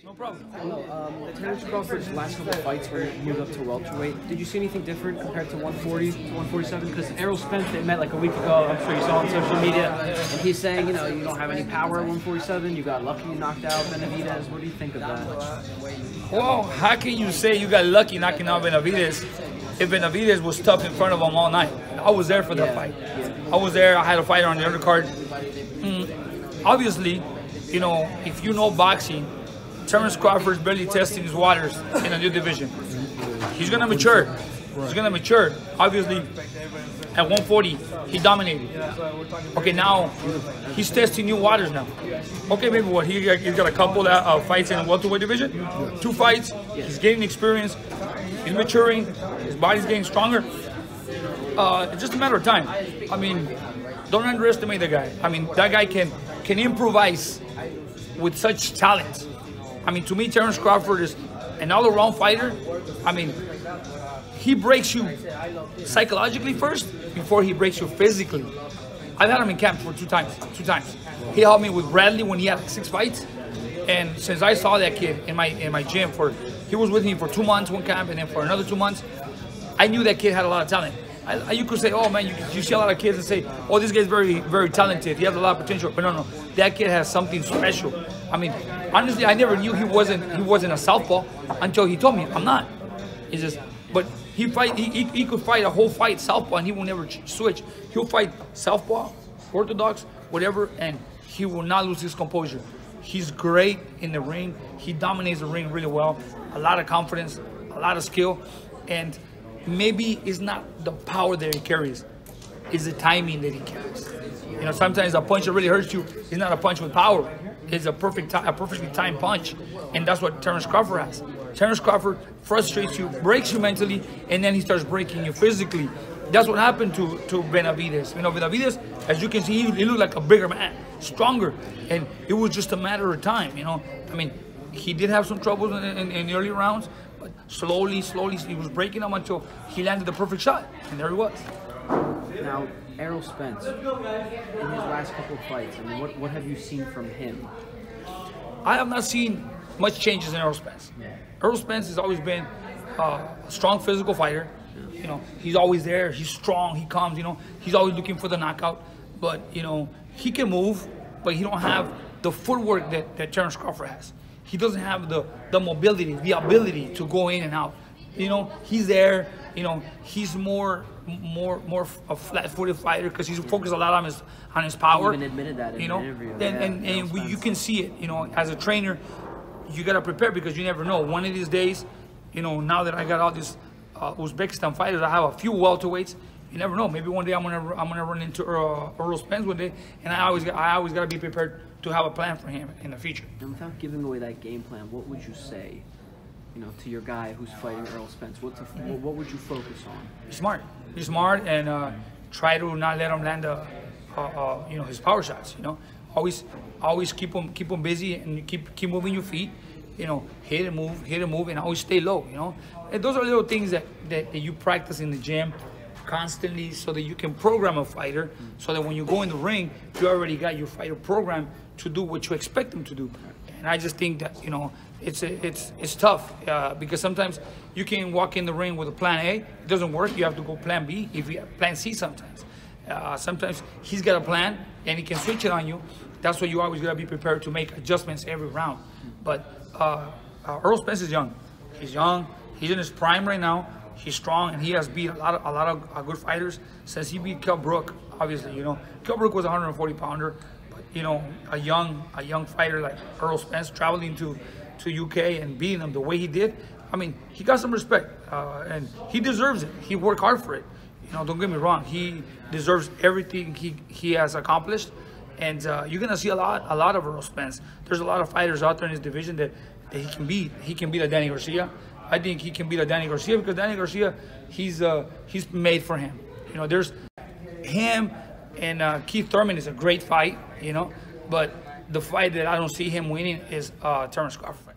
No problem. Hello. Terence Crawford's last couple of fights where he moved up to welterweight, did you see anything different compared to 140 to 147? Because Errol Spence, they met like a week ago, I'm sure you saw on social media, and he's saying, you know, you don't have any power at 147, you got lucky you knocked out Benavidez. What do you think of that? Well, how can you say you got lucky knocking out Benavidez if Benavidez was tough in front of him all night? I was there for that fight. I was there. I had a fighter on the undercard. Obviously, you know, if you know boxing, Terence Crawford's barely testing his waters in a new division. He's gonna mature. He's gonna mature. Obviously, at 140, he dominated. Okay, now he's testing new waters now. Okay, maybe what he's got a couple of fights in the welterweight division, 2 fights. He's getting experience. He's maturing. His body's getting stronger. It's just a matter of time. I mean, don't underestimate the guy. I mean, that guy can improvise with such talent. I mean, to me, Terence Crawford is an all-around fighter. I mean, he breaks you psychologically first before he breaks you physically. I've had him in camp for two times. He helped me with Bradley when he had like 6 fights. And since I saw that kid in my gym, he was with me for 2 months, one camp, and then for another 2 months, I knew that kid had a lot of talent. You could say, oh man, you see a lot of kids and say, oh, this guy's very, very talented. He has a lot of potential. But no, that kid has something special. I mean, honestly, I never knew he wasn't a southpaw until he told me I'm not. It's just, but he could fight a whole fight southpaw and he will never switch. He'll fight southpaw, orthodox, whatever, and he will not lose his composure. He's great in the ring. He dominates the ring really well. A lot of confidence, a lot of skill, and maybe it's not the power that he carries, it's the timing that he carries. You know, sometimes a punch that really hurts you is not a punch with power. It's a perfectly timed punch, and that's what Terence Crawford has. Terence Crawford frustrates you, breaks you mentally, and then he starts breaking you physically. That's what happened to Benavidez. You know, Benavidez, as you can see, he looked like a bigger man, stronger, and it was just a matter of time. You know, I mean, he did have some troubles in the early rounds, but slowly, he was breaking them until he landed the perfect shot, and there he was. Now, Errol Spence, in his last couple of fights, I mean, what have you seen from him? I have not seen much changes in Errol Spence. Errol Spence has always been a strong physical fighter. You know, he's always there. He's strong. He comes. You know, he's always looking for the knockout. But you know, he can move, but he don't have the footwork that Terence Crawford has. He doesn't have the mobility, the ability to go in and out. You know, he's there. You know, he's more a flat-footed fighter because he's focused a lot on his power. He even admitted that in the interview. And you can see it. You know, as a trainer, you gotta prepare because you never know. One of these days, you know, now that I got all these Uzbekistan fighters, I have a few welterweights. You never know. Maybe one day I'm gonna run into Errol Spence one day, and I always gotta be prepared to have a plan for him in the future. And without giving away that game plan, what would you say, you know, to your guy who's fighting Errol Spence? What would you focus on? Be smart, and try to not let him land you know, his power shots. You know, always keep him busy and keep moving your feet. You know, hit and move, and always stay low. You know, and those are little things that you practice in the gym constantly, so that you can program a fighter, so that when you go in the ring, you already got your fighter programmed to do what you expect them to do. And I just think that, you know, it's tough because sometimes you can walk in the ring with a plan A, it doesn't work. You have to go plan B, if you have plan C sometimes. Sometimes he's got a plan and he can switch it on you. That's why you always gotta be prepared to make adjustments every round. But Errol Spence is young. He's young. He's in his prime right now. He's strong, and he has beat a lot of good fighters since he beat Kell Brook. Obviously, you know, Kell Brook was a 140-pounder, but you know, a young fighter like Errol Spence traveling to UK and beating him the way he did. I mean, he got some respect, and he deserves it. He worked hard for it. You know, don't get me wrong. He deserves everything he has accomplished, and you're gonna see a lot of Errol Spence. There's a lot of fighters out there in his division that he can beat. He can beat a Danny Garcia. I think he can beat a Danny Garcia because Danny Garcia, he's made for him. You know, there's him and Keith Thurman is a great fight. You know, but the fight that I don't see him winning is Terence Crawford.